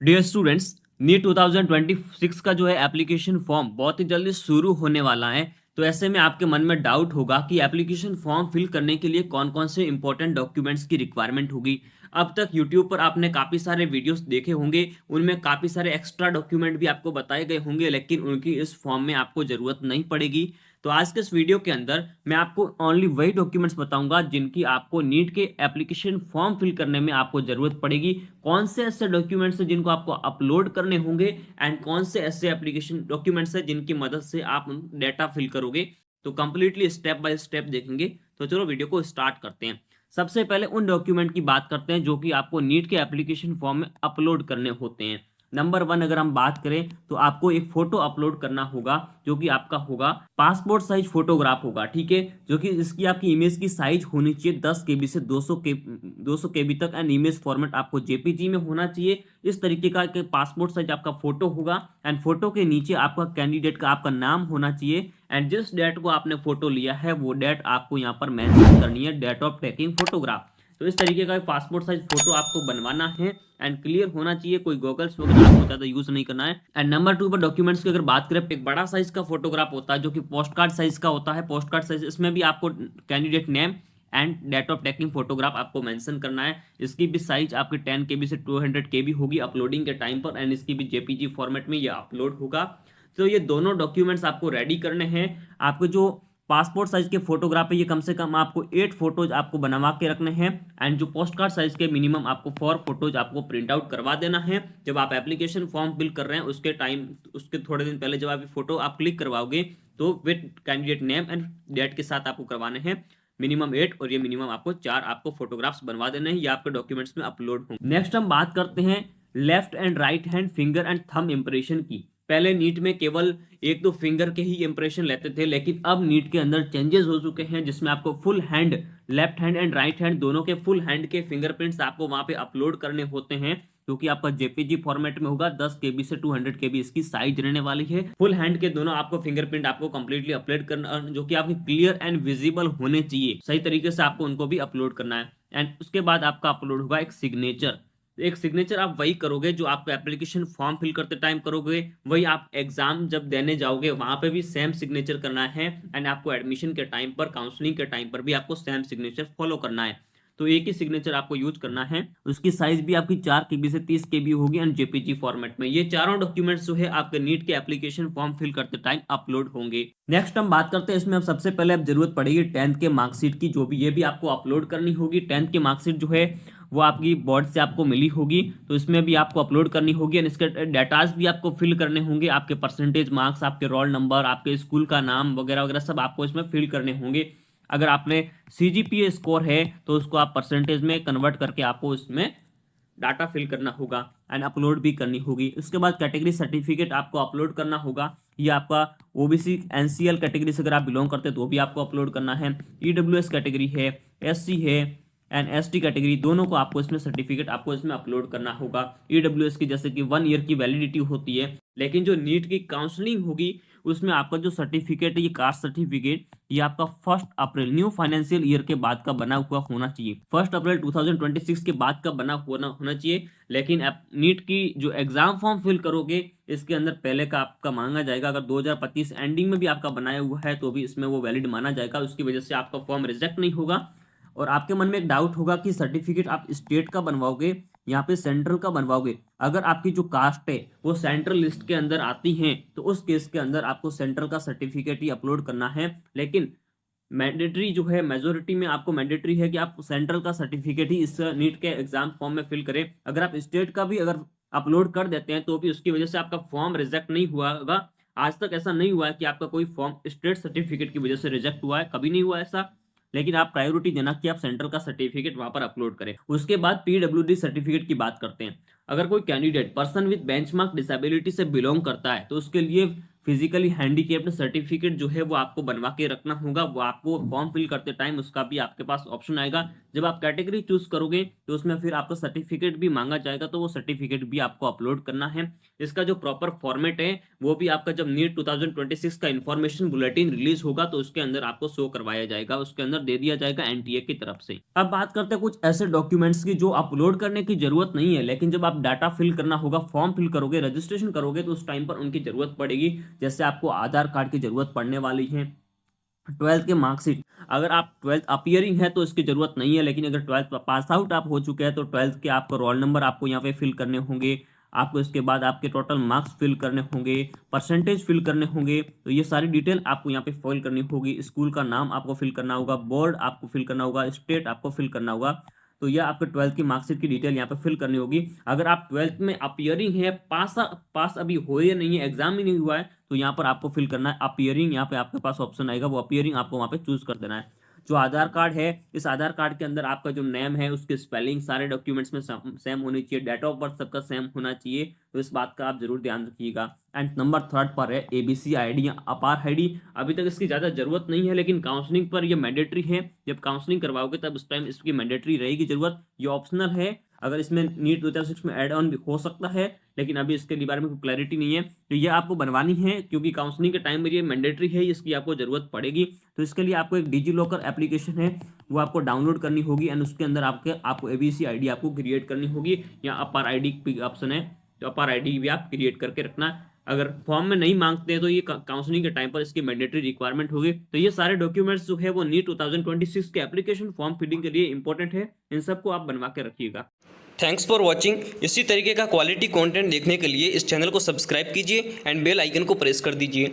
Dear students, NEET 2026 का जो है एप्लीकेशन फॉर्म बहुत ही जल्दी शुरू होने वाला है। तो ऐसे में आपके मन में डाउट होगा कि एप्लीकेशन फॉर्म फिल करने के लिए कौन कौन से इंपॉर्टेंट डॉक्यूमेंट्स की रिक्वायरमेंट होगी। अब तक यूट्यूब पर आपने काफ़ी सारे वीडियोस देखे होंगे, उनमें काफ़ी सारे एक्स्ट्रा डॉक्यूमेंट भी आपको बताए गए होंगे, लेकिन उनकी इस फॉर्म में आपको ज़रूरत नहीं पड़ेगी। तो आज के इस वीडियो के अंदर मैं आपको ओनली वही डॉक्यूमेंट्स बताऊंगा जिनकी आपको नीट के एप्लीकेशन फॉर्म फिल करने में आपको जरूरत पड़ेगी। कौन से ऐसे डॉक्यूमेंट्स हैं जिनको आपको अपलोड करने होंगे एंड कौन से ऐसे एप्लीकेशन डॉक्यूमेंट्स हैं जिनकी मदद से आप डेटा फिल करोगे। तो कंप्लीटली स्टेप बाय स्टेप देखेंगे। तो चलो वीडियो को स्टार्ट करते हैं। सबसे पहले उन डॉक्यूमेंट की बात करते हैं जो कि आपको नीट के एप्लीकेशन फॉर्म में अपलोड करने होते हैं। नंबर वन अगर हम बात करें तो आपको एक फोटो अपलोड करना होगा, जो कि आपका होगा पासपोर्ट साइज फोटोग्राफ होगा, ठीक है। जो कि इसकी आपकी इमेज की साइज होनी चाहिए 10 केबी से 200 केबी तक एंड इमेज फॉर्मेट आपको जेपीजी में होना चाहिए। इस तरीके का पासपोर्ट साइज आपका फोटो होगा एंड फोटो के नीचे आपका कैंडिडेट का आपका नाम होना चाहिए एंड जिस डेट को आपने फोटो लिया है वो डेट आपको यहाँ पर मेंशन करनी है, डेट ऑफ टेकिंग फोटोग्राफ। तो इस तरीके का पासपोर्ट साइज फोटो आपको बनवाना है एंड क्लियर होना चाहिए, कोई गॉगल्स वगैरह आपको ज्यादा यूज नहीं करना है। एंड नंबर टू पर डॉक्यूमेंट्स की अगर बात करें, एक बड़ा साइज का फोटोग्राफ होता है जो कि पोस्ट कार्ड साइज का होता है। पोस्ट कार्ड साइज इसमें भी आपको candidate name and date of taking photograph आपको मेंशन करना है। इसकी भी साइज आपकी 10 केबी से 200 केबी होगी अपलोडिंग के टाइम पर एंड इसकी भी जेपीजी फॉर्मेट में ये अपलोड होगा। तो ये दोनों डॉक्यूमेंट्स आपको रेडी करने हैं। आपको जो पासपोर्ट साइज के फोटोग्राफ है ये कम से कम आपको 8 फोटोज आपको बनवा के रखने हैं एंड जो पोस्ट कार्ड साइज के मिनिमम आपको 4 फोटोज आपको प्रिंट आउट करवा देना है। जब आप एप्लीकेशन फॉर्म फिल कर रहे हैं उसके थोड़े दिन पहले जब आप फोटो आप क्लिक करवाओगे तो with candidate name and date के साथ आपको करवाने हैं मिनिमम 8 और ये मिनिमम आपको 4 आपको फोटोग्राफ्स बनवा देने हैं, ये आपके डॉक्यूमेंट्स में अपलोड होंगे। नेक्स्ट हम बात करते हैं left and right hand finger and thumb impression की। पहले नीट में केवल एक दो फिंगर के ही इंप्रेशन लेते थे, लेकिन अब नीट के अंदर चेंजेस हो चुके हैं जिसमें आपको full hand, left hand and right hand दोनों के फुल हैंड के फिंगरप्रिंट्स आपको वहां पे अपलोड करने होते हैं, क्योंकि आपका जेपीजी फॉर्मेट में होगा। 10 केबी से 200 केबी इसकी साइज रहने वाली है। फुल हैंड के दोनों आपको फिंगरप्रिंट आपको कंप्लीटली अपलोड करना, जो कि आपकी क्लियर एंड विजिबल होने चाहिए, सही तरीके से आपको उनको भी अपलोड करना है। एंड उसके बाद आपका अपलोड होगा एक सिग्नेचर। एक सिग्नेचर आप वही करोगे जो आपको एप्लीकेशन फॉर्म फिल करते टाइम करोगे, वही आप एग्जाम जब देने जाओगे वहां पे भी सेम सिग्नेचर करना है एंड आपको एडमिशन के टाइम पर, काउंसलिंग के टाइम पर भी आपको सेम सिग्नेचर फॉलो करना है। तो एक ही सिग्नेचर आपको यूज करना है। उसकी साइज भी आपकी 4 केबी से 30 केबी होगी एंड जेपीजी फॉर्मेट में। ये चारों डॉक्यूमेंट्स जो है आपके नीट के एप्लीकेशन फॉर्म फिल करते टाइम अपलोड होंगे। नेक्स्ट हम बात करते हैं, इसमें अब सबसे पहले अब जरूरत पड़ेगी 10th के मार्कशीट की, जो भी ये भी आपको अपलोड करनी होगी। 10th की मार्कशीट जो है वो आपकी बोर्ड से आपको मिली होगी, तो इसमें भी आपको अपलोड करनी होगी एंड इसके डाटाज भी आपको फिल करने होंगे। आपके परसेंटेज मार्क्स, आपके रोल नंबर, आपके स्कूल का नाम वगैरह वगैरह सब आपको इसमें फिल करने होंगे। अगर आपने सीजीपीए स्कोर है तो उसको आप परसेंटेज में कन्वर्ट करके आपको इसमें डाटा फिल करना होगा एंड अपलोड भी करनी होगी। उसके बाद कैटेगरी सर्टिफिकेट आपको अपलोड करना होगा। ये आपका ओबीसी एनसीएल कैटेगरी से अगर आप बिलोंग करते हैं तो भी आपको अपलोड करना है। ईडब्ल्यूएस कैटेगरी है, एससी है एंड एसटी कैटेगरी, दोनों को आपको इसमें सर्टिफिकेट आपको इसमें अपलोड करना होगा। ईडब्ल्यूएस की जैसे कि 1 ईयर की वैलिडिटी होती है, लेकिन जो नीट की काउंसलिंग होगी उसमें आपका जो सर्टिफिकेट है, ये कास्ट सर्टिफिकेट, ये आपका 1 अप्रैल न्यू फाइनेंशियल ईयर के बाद का बना हुआ होना चाहिए। 1 अप्रैल 2026 के बाद का बना हुआ होना चाहिए। लेकिन आप नीट की जो एग्जाम फॉर्म फिल करोगे इसके अंदर पहले का आपका मांगा जाएगा। अगर 2025 एंडिंग में भी आपका बनाया हुआ है तो भी इसमें वो वैलिड माना जाएगा, उसकी वजह से आपका फॉर्म रिजेक्ट नहीं होगा। और आपके मन में एक डाउट होगा कि सर्टिफिकेट आप स्टेट का बनवाओगे यहाँ पे सेंट्रल का बनवाओगे। अगर आपकी जो कास्ट है वो सेंट्रल लिस्ट के अंदर आती है तो उस केस के अंदर आपको सेंट्रल का सर्टिफिकेट ही अपलोड करना है। लेकिन मैंडेटरी जो है, मेजोरिटी में आपको मैंडेटरी है कि आप सेंट्रल का सर्टिफिकेट ही इस नीट के एग्जाम फॉर्म में फिल करें। अगर आप स्टेट का भी अगर अपलोड कर देते हैं तो भी उसकी वजह से आपका फॉर्म रिजेक्ट नहीं हुआ होगा। आज तक ऐसा नहीं हुआ है कि आपका कोई फॉर्म स्टेट सर्टिफिकेट की वजह से रिजेक्ट हुआ है, कभी नहीं हुआ ऐसा। लेकिन आप प्रायोरिटी देना कि आप सेंट्रल का सर्टिफिकेट वहां पर अपलोड करें। उसके बाद पीडब्ल्यूडी सर्टिफिकेट की बात करते हैं। अगर कोई candidate person with benchmark disability से बिलोंग करता है तो उसके लिए फिजिकली हैंडीकैप्ड सर्टिफिकेट जो है वो आपको बनवा के रखना होगा। वो आपको फॉर्म फिल करते टाइम उसका भी आपके पास ऑप्शन आएगा। जब आप कैटेगरी चूज करोगे तो उसमें फिर आपका सर्टिफिकेट भी मांगा जाएगा, तो वो सर्टिफिकेट भी आपको अपलोड करना है। इसका जो प्रॉपर फॉर्मेट है वो भी आपका जब नीट 2026 का इंफॉर्मेशन बुलेटिन रिलीज होगा तो उसके अंदर आपको शो करवाया जाएगा, उसके अंदर दे दिया जाएगा एनटीए की तरफ से। अब बात करते हैं कुछ ऐसे डॉक्यूमेंट्स की जो अपलोड करने की जरूरत नहीं है, लेकिन जब आप डाटा फिल करना होगा, फॉर्म फिल करोगे, रजिस्ट्रेशन करोगे तो उस टाइम पर उनकी जरूरत पड़ेगी। जैसे आपको आधार कार्ड की जरूरत पड़ने वाली है, 12th के मार्कशीट। अगर आप 12th अपीयरिंग है तो इसकी जरूरत नहीं है, लेकिन अगर 12th पास आउट आप हो चुके हैं तो 12th के आपको रोल नंबर आपको यहाँ पे फिल करने होंगे। आपको इसके बाद आपके टोटल मार्क्स फिल करने होंगे, परसेंटेज फिल करने होंगे। तो ये सारी डिटेल आपको यहाँ पे फिल करनी होगी। स्कूल का नाम आपको फिल करना होगा, बोर्ड आपको फिल करना होगा, स्टेट आपको फिल करना होगा। तो यह आपके 12th की मार्कशीट की डिटेल यहाँ पे फिल करनी होगी। अगर आप 12th में अपीयरिंग है, पास अभी हो या नहीं है, एग्जाम ही नहीं हुआ है, तो यहाँ पर आपको फिल करना है अपीयरिंग। यहाँ पे आपके पास ऑप्शन आएगा, वो अपीयरिंग आपको वहाँ पे चूज कर देना है। जो आधार कार्ड है, इस आधार कार्ड के अंदर आपका जो नेम है उसकी स्पेलिंग सारे डॉक्यूमेंट्स में सेम होनी चाहिए, डेट ऑफ बर्थ सबका सेम होना चाहिए। तो इस बात का आप जरूर ध्यान रखिएगा। एंड नंबर 3 पर है एबीसी आईडी या अपार आईडी। अभी तक इसकी ज्यादा जरूरत नहीं है, लेकिन काउंसलिंग पर यह मैंडेटरी है। जब काउंसलिंग करवाओगे तब उस टाइम इसकी मैंडेटरी रहेगी जरूरत। ये ऑप्शनल है, अगर इसमें नीट 2006 में एड ऑन भी हो सकता है, लेकिन अभी इसके बारे में कोई क्लैरिटी नहीं है। तो ये आपको बनवानी है क्योंकि काउंसलिंग के टाइम में ये मैंडेटरी है, इसकी आपको जरूरत पड़ेगी। तो इसके लिए आपको एक डिजी लॉकर एप्लीकेशन है वो आपको डाउनलोड करनी होगी एंड उसके अंदर आपको एबीसी आईडी आपको क्रिएट करनी होगी, या अपार आईडी ऑप्शन है तो अपार आईडी भी आप क्रिएट करके रखना। अगर फॉर्म में नहीं मांगते हैं तो ये काउंसलिंग के टाइम पर इसकी मैंडेटरी रिक्वायरमेंट होगी। तो ये सारे डॉक्यूमेंट्स जो है वो नीट 2026 के एप्लीकेशन फॉर्म फिलिंग के लिए इंपॉर्टेंट है। इन सबको आप बनवा के रखिएगा। Thanks for watching. इसी तरीके का क्वालिटी कंटेंट देखने के लिए इस चैनल को सब्सक्राइब कीजिए एंड बेल आइकन को प्रेस कर दीजिए।